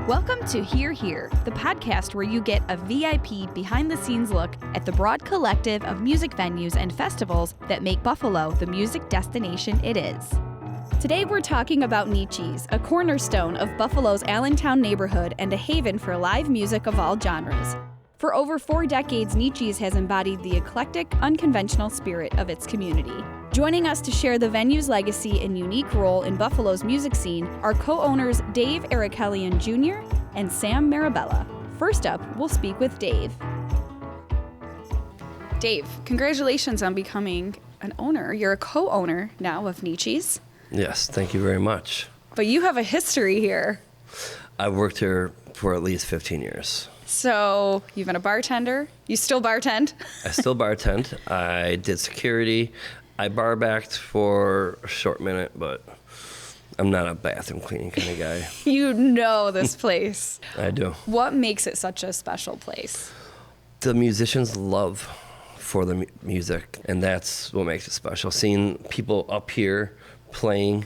Welcome to Hear Here, the podcast where you get a VIP behind-the-scenes look at the broad collective of music venues and festivals that make Buffalo the music destination it is. Today we're talking about Nietzsche's, a cornerstone of Buffalo's Allentown neighborhood and a haven for live music of all genres. For over 4 decades, Nietzsche's has embodied the eclectic, unconventional spirit of its community. Joining us to share the venue's legacy and unique role in Buffalo's music scene are co-owners Dave Arakelian Jr. and Sam Marabella. First up, we'll speak with Dave. Dave, congratulations on becoming an owner. You're a co-owner now of Nietzsche's. Yes, thank you very much. But you have a history here. I've worked here for at least 15 years. So you've been a bartender. You still bartend? I still bartend. I did security. I bar backed for a short minute, but I'm not a bathroom cleaning kind of guy. You know this place. I do. What makes it such a special place? The musicians' love for the music, and that's what makes it special. Seeing people up here playing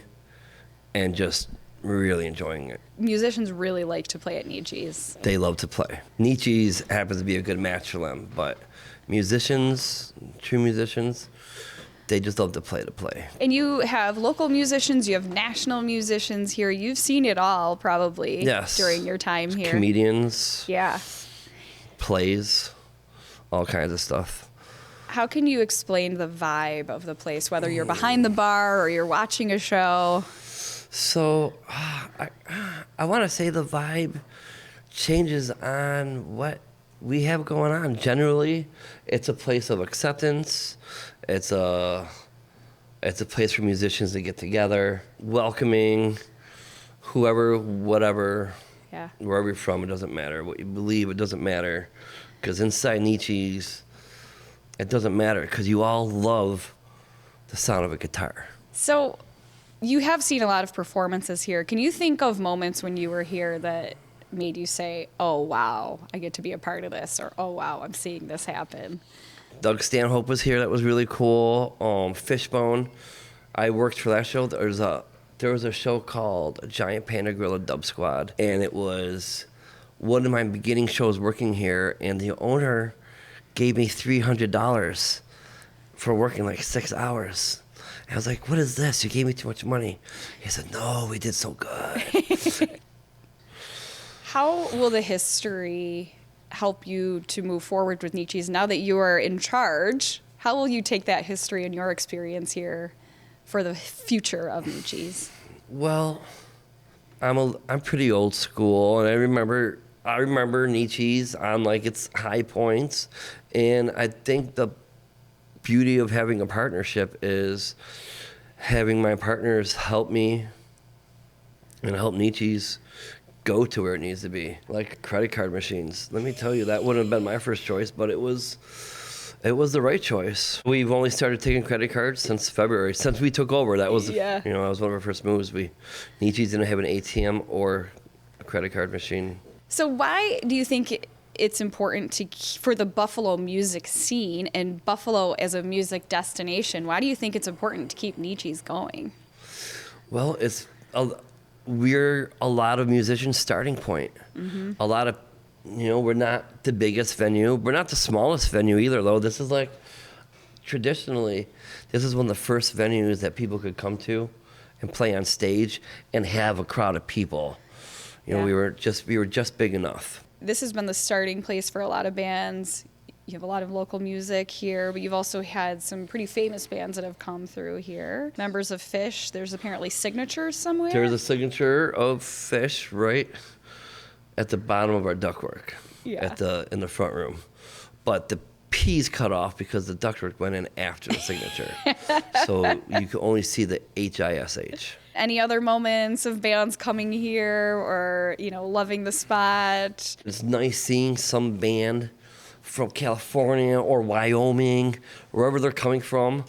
and just really enjoying it. Musicians really like to play at Nietzsche's. They love to play. Nietzsche's happens to be a good match for them, but musicians, true musicians, they just love to play. And you have local musicians, you have national musicians here. You've seen it all probably during your time here. Comedians. Yeah. Plays, all kinds of stuff. How can you explain the vibe of the place, whether you're behind the bar or you're watching a show? So I want to say the vibe changes on what we have going on. Generally, it's a place of acceptance. It's a place for musicians to get together, welcoming whoever, whatever, wherever you're from. It doesn't matter what you believe. It doesn't matter, because inside Nietzsche's, it doesn't matter, because you all love the sound of a guitar. So you have seen a lot of performances here. Can you think of moments when you were here that made you say, oh, wow, I get to be a part of this, or oh, wow, I'm seeing this happen? Doug Stanhope was here. That was really cool. Fishbone. I worked for that show. There was a show called Giant Panda Gorilla Dub Squad, and it was one of my beginning shows working here, and the owner gave me $300 for working like 6 hours. I was like, what is this? You gave me too much money. He said, no, we did so good. How will the history help you to move forward with Nietzsche's now that you are in charge? How will you take that history and your experience here for the future of Nietzsche's? Well, I'm pretty old school, and I remember Nietzsche's on like its high points, and I think the beauty of having a partnership is having my partners help me and help Nietzsche's go to where it needs to be, like credit card machines. Let me tell you, that wouldn't have been my first choice, but it was the right choice. We've only started taking credit cards since February, since we took over. That was, that was one of our first moves. Nietzsche's didn't have an ATM or a credit card machine. So why do you think it's important for the Buffalo music scene and Buffalo as a music destination? Why do you think it's important to keep Nietzsche's going? Well, we're a lot of musicians' starting point. Mm-hmm. A lot of, we're not the biggest venue. We're not the smallest venue either, though. This is traditionally, this is one of the first venues that people could come to and play on stage and have a crowd of people. We were just big enough. This has been the starting place for a lot of bands. You have a lot of local music here, but you've also had some pretty famous bands that have come through here. Members of Fish, there's apparently signatures somewhere? There's a signature of Fish right at the bottom of our ductwork, in the front room. But the P's cut off because the ductwork went in after the signature. So you can only see the HISH. Any other moments of bands coming here or, loving the spot? It's nice seeing some band from California or Wyoming, wherever they're coming from,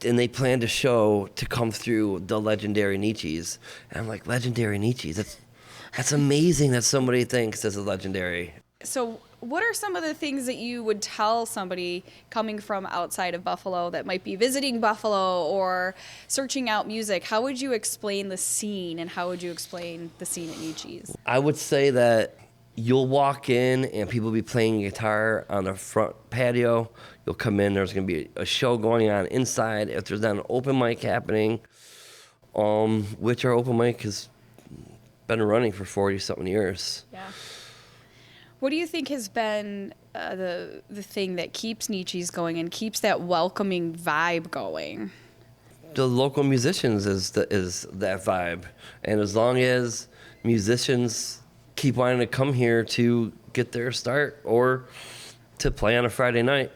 and they planned a show to come through the legendary Nietzsche's. And I'm like, legendary Nietzsche's? That's amazing that somebody thinks this is legendary. So what are some of the things that you would tell somebody coming from outside of Buffalo that might be visiting Buffalo or searching out music? How would you explain the scene, and how would you explain the scene at Nietzsche's? I would say that you'll walk in and people will be playing guitar on the front patio. You'll come in, there's going to be a show going on inside. If there's not an open mic happening, which our open mic has been running for 40-something years. Yeah. What do you think has been the thing that keeps Nietzsche's going and keeps that welcoming vibe going? The local musicians is that vibe. And as long as musicians keep wanting to come here to get their start or to play on a Friday night,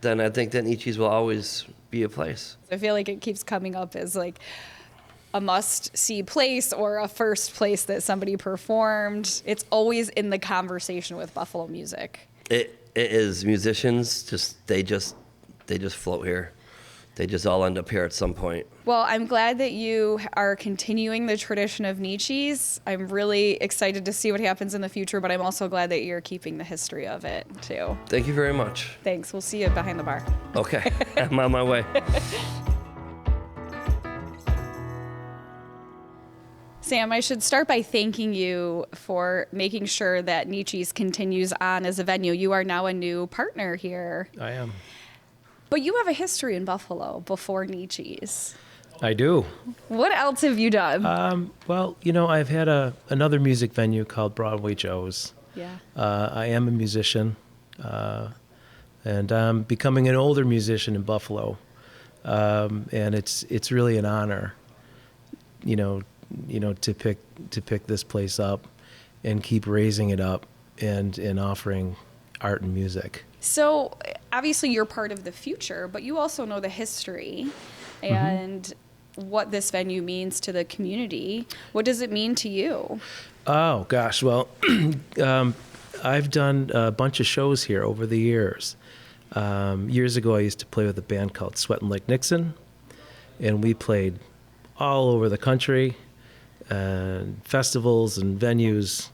then I think that Nietzsche's will always be a place. I feel like it keeps coming up as like a must-see place or a first place that somebody performed. It's always in the conversation with Buffalo music. It is. Musicians they just float here. They just all end up here at some point. Well, I'm glad that you are continuing the tradition of Nietzsche's. I'm really excited to see what happens in the future, but I'm also glad that you're keeping the history of it, too. Thank you very much. Thanks. We'll see you behind the bar. Okay. I'm on my way. Sam, I should start by thanking you for making sure that Nietzsche's continues on as a venue. You are now a new partner here. I am. But you have a history in Buffalo before Nietzsche's. I do. What else have you done? Well, I've had another music venue called Broadway Joe's. Yeah. I am a musician, and I'm becoming an older musician in Buffalo, and it's really an honor, to pick this place up and keep raising it up and offering art and music. So obviously you're part of the future, but you also know the history and what this venue means to the community. What does it mean to you? Oh, gosh. Well, I've done a bunch of shows here over the years. Years ago, I used to play with a band called Sweatin' Like Nixon, and we played all over the country, festivals and venues,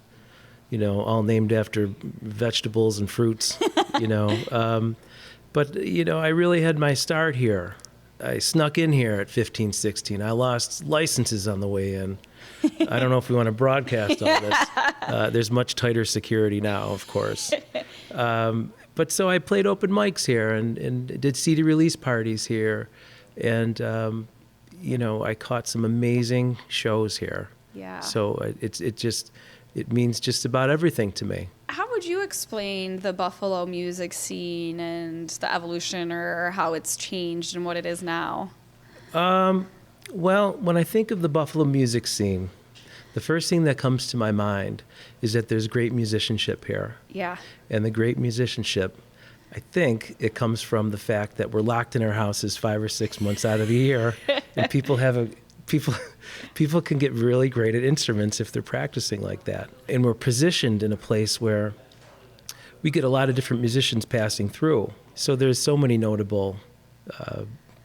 all named after vegetables and fruits, But, I really had my start here. I snuck in here at 15, 16. I lost licenses on the way in. I don't know if we want to broadcast all this. There's much tighter security now, of course. But so I played open mics here and did CD release parties here. And, I caught some amazing shows here. Yeah. So it means just about everything to me. How would you explain the Buffalo music scene and the evolution or how it's changed and what it is now? Well, when I think of the Buffalo music scene, the first thing that comes to my mind is that there's great musicianship here. Yeah. And the great musicianship, I think it comes from the fact that we're locked in our houses 5 or 6 months out of the year, and people can get really great at instruments if they're practicing like that. And we're positioned in a place where we get a lot of different musicians passing through. So there's so many notable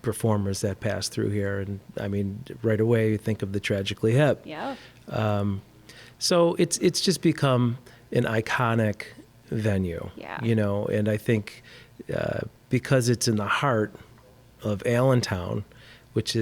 performers that pass through here. And I mean, right away you think of the Tragically Hip. Yeah. So it's just become an iconic venue. Yeah. And I think because it's in the heart of Allentown, it's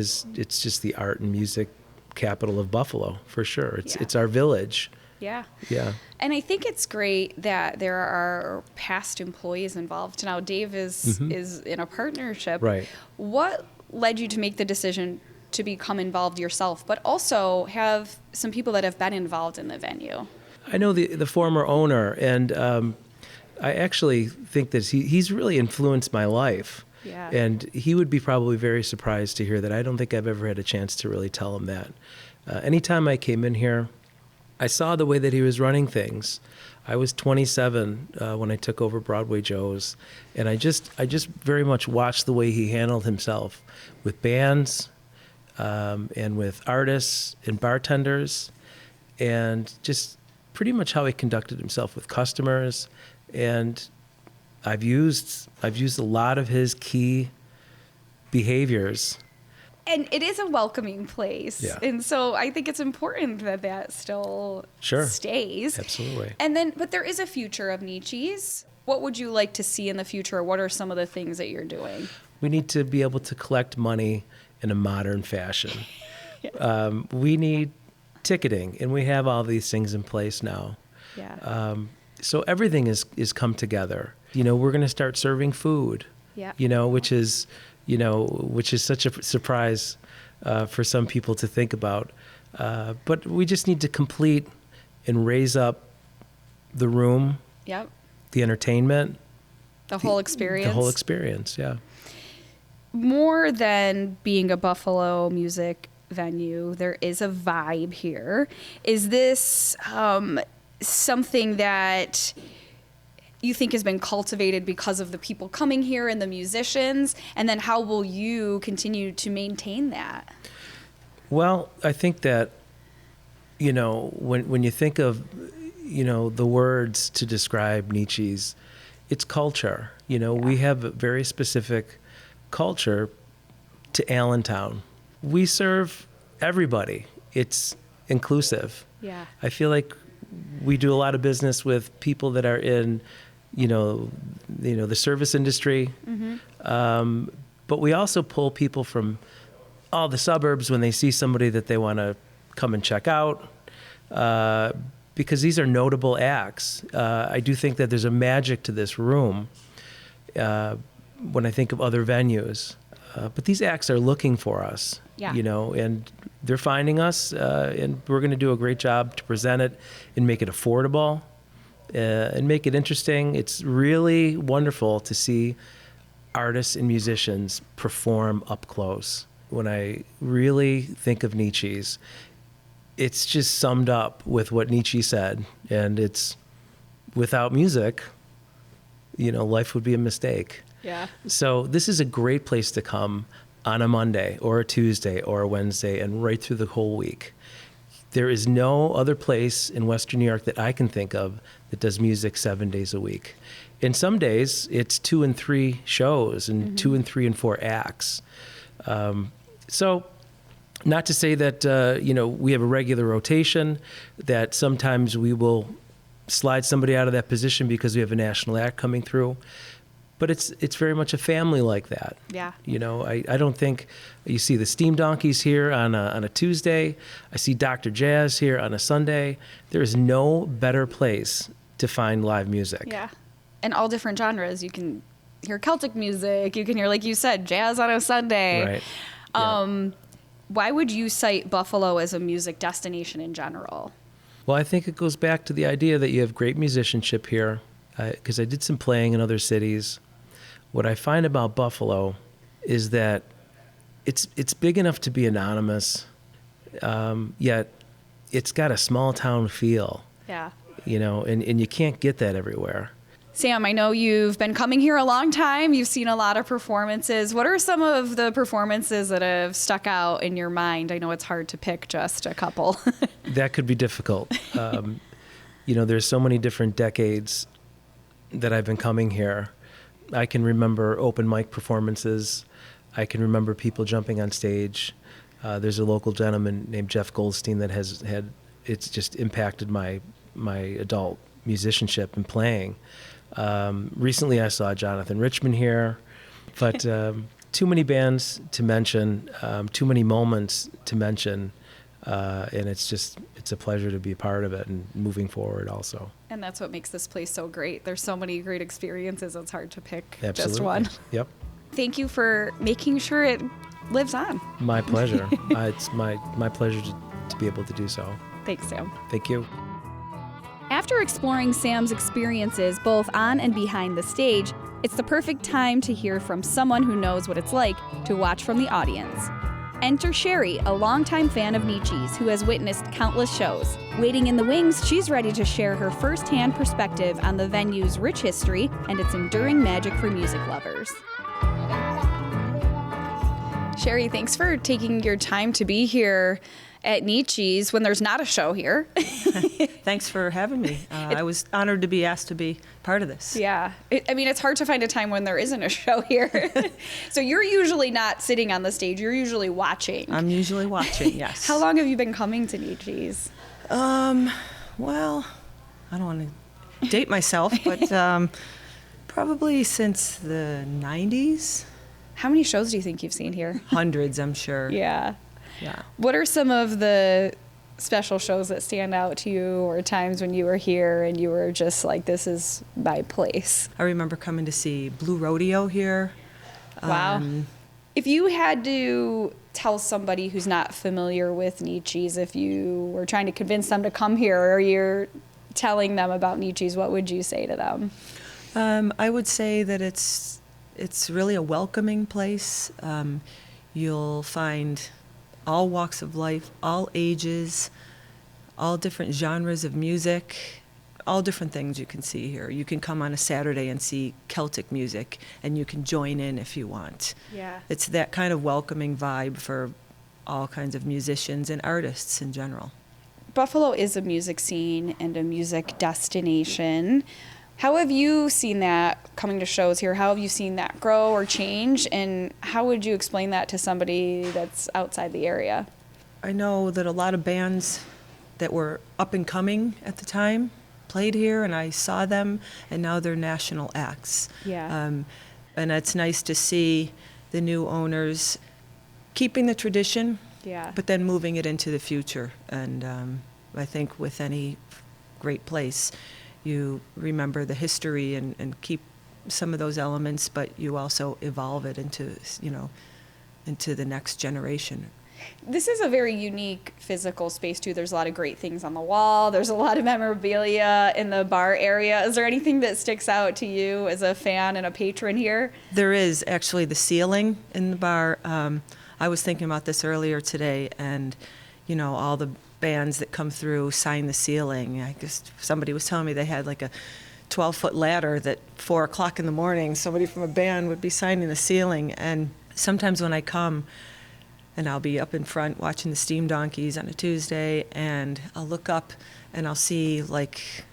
just the art and music capital of Buffalo, for sure. It's our village. Yeah. Yeah. And I think it's great that there are past employees involved. Now, Dave is in a partnership. Right. What led you to make the decision to become involved yourself, but also have some people that have been involved in the venue? I know the former owner, and I actually think that he's really influenced my life. Yeah. And he would be probably very surprised to hear that. I don't think I've ever had a chance to really tell him that. Anytime I came in here, I saw the way that he was running things. I was 27 when I took over Broadway Joe's, and I just very much watched the way he handled himself with bands and with artists and bartenders, and just pretty much how he conducted himself with customers. And I've used a lot of his key behaviors And it is a welcoming place. Yeah. And so I think it's important that still stays. Absolutely. But there is a future of Nietzsche's. What would you like to see in the future? What are some of the things that you're doing? We need to be able to collect money in a modern fashion. We need ticketing, and we have all these things in place now. Yeah. So everything is come together. We're going to start serving food. Yeah. Which is such a surprise for some people to think about. But we just need to complete and raise up the room, Yep. the entertainment, The whole experience. The whole experience, yeah. More than being a Buffalo music venue, there is a vibe here. Is this something that you think has been cultivated because of the people coming here and the musicians? And then how will you continue to maintain that? Well, I think that, when you think of, the words to describe Nietzsche's, it's culture. We have a very specific culture to Allentown. We serve everybody. It's inclusive. Yeah. I feel like we do a lot of business with people that are in, the service industry. Mm-hmm. But we also pull people from all the suburbs when they see somebody that they want to come and check out, because these are notable acts. I do think that there's a magic to this room when I think of other venues. But these acts are looking for us, and they're finding us, and we're going to do a great job to present it and make it affordable and make it interesting. It's really wonderful to see artists and musicians perform up close. When I really think of Nietzsche's, it's just summed up with what Nietzsche said, and it's without music, life would be a mistake. Yeah. So this is a great place to come on a Monday or a Tuesday or a Wednesday and right through the whole week. There is no other place in Western New York that I can think of that does music 7 days a week. And some days it's 2 and 3 shows and mm-hmm. 2 and 3 and 4 acts. So not to say that, we have a regular rotation, that sometimes we will slide somebody out of that position because we have a national act coming through. But it's very much a family like that. Yeah. I don't think you see the Steam Donkeys here on a Tuesday. I see Dr. Jazz here on a Sunday. There is no better place to find live music. Yeah. And all different genres. You can hear Celtic music. You can hear, like you said, jazz on a Sunday. Right. Yeah. Why would you cite Buffalo as a music destination in general? Well, I think it goes back to the idea that you have great musicianship here, because I did some playing in other cities. What I find about Buffalo is that it's big enough to be anonymous, yet it's got a small town feel. Yeah. And you can't get that everywhere. Sam, I know you've been coming here a long time. You've seen a lot of performances. What are some of the performances that have stuck out in your mind? I know it's hard to pick just a couple. That could be difficult. There's so many different decades that I've been coming here. I can remember open mic performances. I can remember people jumping on stage. There's a local gentleman named Jeff Goldstein that it's just impacted my adult musicianship and playing. Recently I saw Jonathan Richman here, but too many bands to mention, too many moments to mention, and it's a pleasure to be a part of it and moving forward also. And that's what makes this place so great. There's so many great experiences, it's hard to pick Absolutely. Just one. Yep. Thank you for making sure it lives on. My pleasure. It's my pleasure to be able to do so. Thanks, Sam. Thank you. After exploring Sam's experiences both on and behind the stage, it's the perfect time to hear from someone who knows what it's like to watch from the audience. Enter Sherry, a longtime fan of Nietzsche's who has witnessed countless shows. Waiting in the wings, she's ready to share her first-hand perspective on the venue's rich history and its enduring magic for music lovers. Sherry, thanks for taking your time to be here at Nietzsche's when there's not a show here. Thanks for having me. I was honored to be asked to be part of this. Yeah. It's hard to find a time when there isn't a show here. So you're usually not sitting on the stage. You're usually watching. I'm usually watching, yes. How long have you been coming to Nietzsche's? Well, I don't want to date myself, but probably since the 90s. How many shows do you think you've seen here? Hundreds, I'm sure. Yeah. Yeah. What are some of the special shows that stand out to you, or times when you were here and you were just like, this is my place? I remember coming to see Blue Rodeo here. Wow. If you had to tell somebody who's not familiar with Nietzsche's, if you were trying to convince them to come here, or you're telling them about Nietzsche's, what would you say to them? I would say that it's really a welcoming place. You'll find all walks of life, all ages, all different genres of music, all different things you can see here. You can come on a Saturday and see Celtic music, and you can join in if you want. Yeah. It's that kind of welcoming vibe for all kinds of musicians and artists in general. Buffalo is a music scene and a music destination. How have you seen that coming to shows here? How have you seen that grow or change? And how would you explain that to somebody that's outside the area? I know that a lot of bands that were up and coming at the time played here, and I saw them, and now they're national acts. Yeah. And it's nice to see the new owners keeping the tradition, Yeah. but then moving it into the future. And I think with any great place, you remember the history and keep some of those elements, but you also evolve it into the next generation. This is a very unique physical space, too. There's a lot of great things on the wall. There's a lot of memorabilia in the bar area. Is there anything that sticks out to you as a fan and a patron here? There is actually the ceiling in the bar. I was thinking about this earlier today, and all the bands that come through sign the ceiling. I guess somebody was telling me they had like a 12-foot ladder that 4 o'clock in the morning, somebody from a band would be signing the ceiling. And sometimes when I come, and I'll be up in front watching the Steam Donkeys on a Tuesday, and I'll look up and I'll see like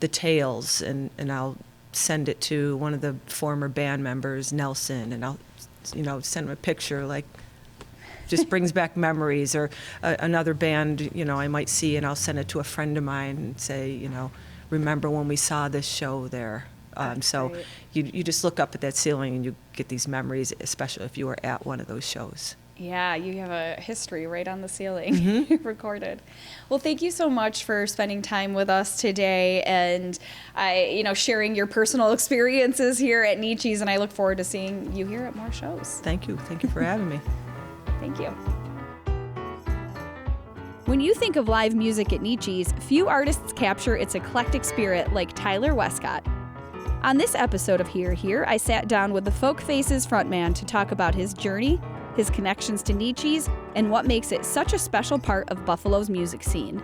the tails, and I'll send it to one of the former band members, Nelson, and I'll send him a picture, like just brings back memories. Or another band I might see, and I'll send it to a friend of mine and say, remember when we saw this show there. So great. you just look up at that ceiling and you get these memories, especially if you were at one of those shows. Yeah, you have a history right on the ceiling recorded. Well, thank you so much for spending time with us today, and sharing your personal experiences here at Nietzsche's, and I look forward to seeing you here at more shows. Thank you. Thank you for having me. Thank you. When you think of live music at Nietzsche's, few artists capture its eclectic spirit like Tyler Westcott. On this episode of Here, I sat down with the Folk Faces frontman to talk about his journey, his connections to Nietzsche's, and what makes it such a special part of Buffalo's music scene.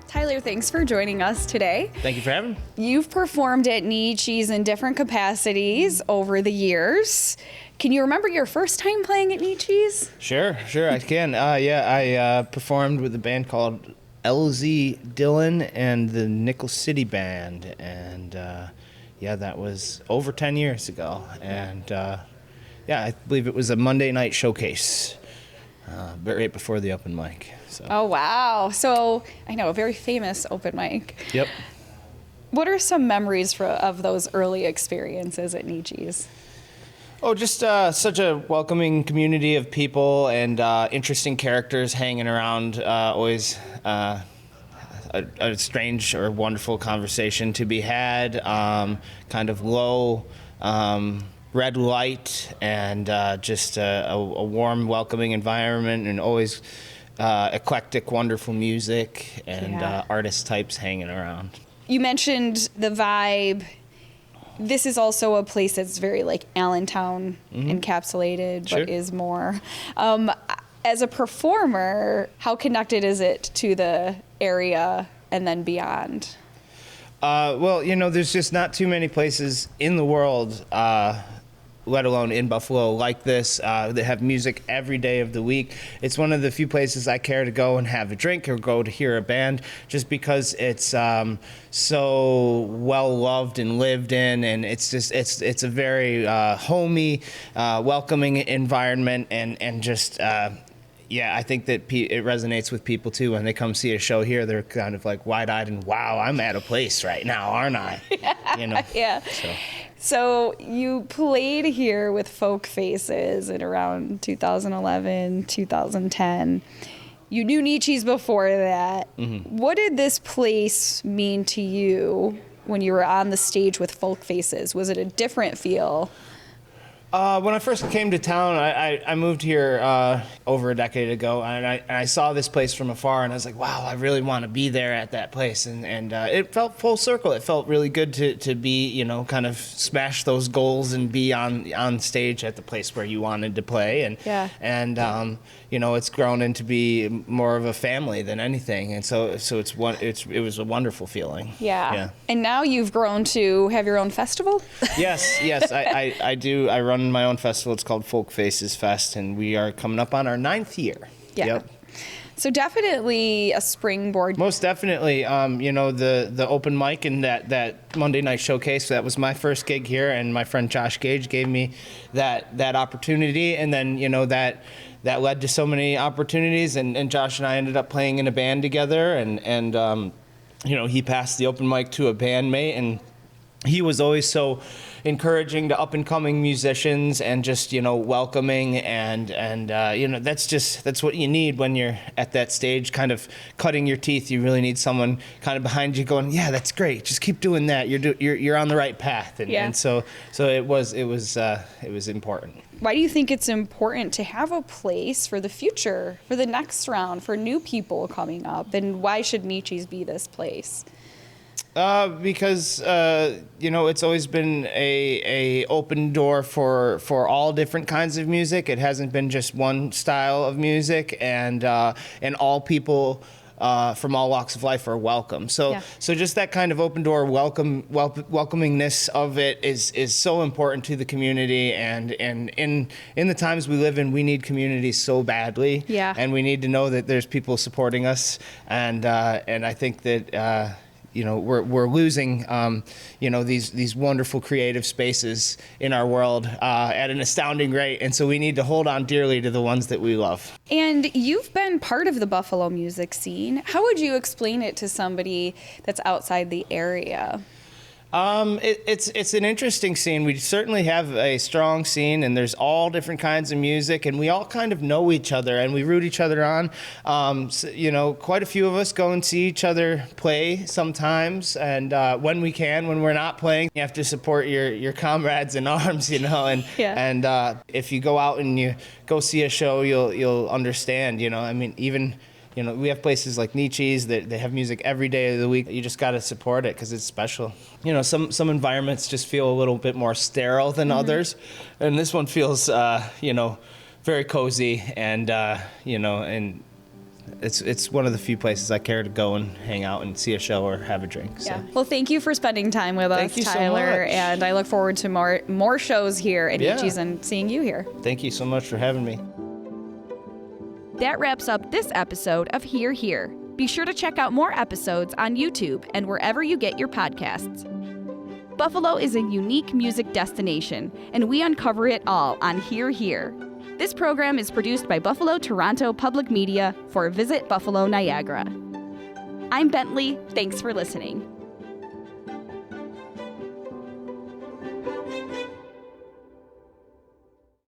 Tyler, thanks for joining us today. Thank you for having me. You've performed at Nietzsche's in different capacities over the years. Can you remember your first time playing at Nietzsche's? Sure, I can. I performed with a band called LZ Dillon and the Nickel City Band, and that was over 10 years ago. And I believe it was a Monday night showcase, but right before the open mic. So. Oh, wow. So, I know, a very famous open mic. Yep. What are some memories of those early experiences at Nietzsche's? Oh, just such a welcoming community of people and interesting characters hanging around. Always a strange or wonderful conversation to be had. Kind of low red light and just a warm, welcoming environment, and always eclectic, wonderful music and artist types hanging around. You mentioned the vibe. This is also a place that's very like Allentown encapsulated, Sure. but is more. As a performer, how connected is it to the area and then beyond? Well, there's just not too many places in the world let alone in Buffalo like this, that have music every day of the week. It's one of the few places I care to go and have a drink or go to hear a band, just because it's so well loved and lived in, and it's a very homey, welcoming environment, and just I think that it resonates with people too. When they come see a show here, they're kind of like wide-eyed and, wow, I'm at a place right now, aren't I? Yeah. So you played here with Folk Faces in around 2011, 2010. You knew Nietzsche's before that. Mm-hmm. What did this place mean to you when you were on the stage with Folk Faces? Was it a different feel? When I first came to town, I moved here over a decade ago, and I saw this place from afar, and I was like, wow, I really want to be there at that place. And it felt full circle. It felt really good to be, kind of smash those goals and be on stage at the place where you wanted to play. And it's grown into be more of a family than anything. And so it was a wonderful feeling. Yeah. And now you've grown to have your own festival? Yes, I do. I run my own festival. It's called Folk Faces Fest, and we are coming up on our 9th year. Yeah. Yep. So definitely a springboard. Most definitely. The open mic and that Monday night showcase, that was my first gig here, and my friend Josh Gage gave me that opportunity, and then that led to so many opportunities, and Josh and I ended up playing in a band together, and he passed the open mic to a bandmate, and he was always so encouraging to up-and-coming musicians, and just welcoming, and that's what you need when you're at that stage, kind of cutting your teeth. You really need someone kind of behind you going, yeah, that's great, just keep doing that, you're on the right path. And so it was important. Why do you think it's important to have a place for the future, for the next round, for new people coming up, and why should Nietzsche's be this place? Because it's always been a open door for all different kinds of music. It hasn't been just one style of music, and all people from all walks of life are welcome. So just that kind of open door welcomingness of it is so important to the community, and in the times we live in, we need community so badly. Yeah. And we need to know that there's people supporting us, and I think that we're losing, these wonderful creative spaces in our world at an astounding rate. And so we need to hold on dearly to the ones that we love. And you've been part of the Buffalo music scene. How would you explain it to somebody that's outside the area? It's an interesting scene. We certainly have a strong scene, and there's all different kinds of music, and we all kind of know each other, and we root each other on. Quite a few of us go and see each other play sometimes, and when we can, when we're not playing, you have to support your comrades in arms, and if you go out and you go see a show, you'll understand. Even we have places like Nietzsche's that they have music every day of the week. You just got to support it because it's special. Some environments just feel a little bit more sterile than others, and this one feels, very cozy, and and it's one of the few places I care to go and hang out and see a show or have a drink. So. Yeah. Well, thank you for spending time with us, Thank you Tyler, so much. And I look forward to more shows here at Nietzsche's and seeing you here. Thank you so much for having me. That wraps up this episode of Here Here. Be sure to check out more episodes on YouTube and wherever you get your podcasts. Buffalo is a unique music destination, and we uncover it all on Here Here. This program is produced by Buffalo Toronto Public Media for Visit Buffalo Niagara. I'm Bentley. Thanks for listening.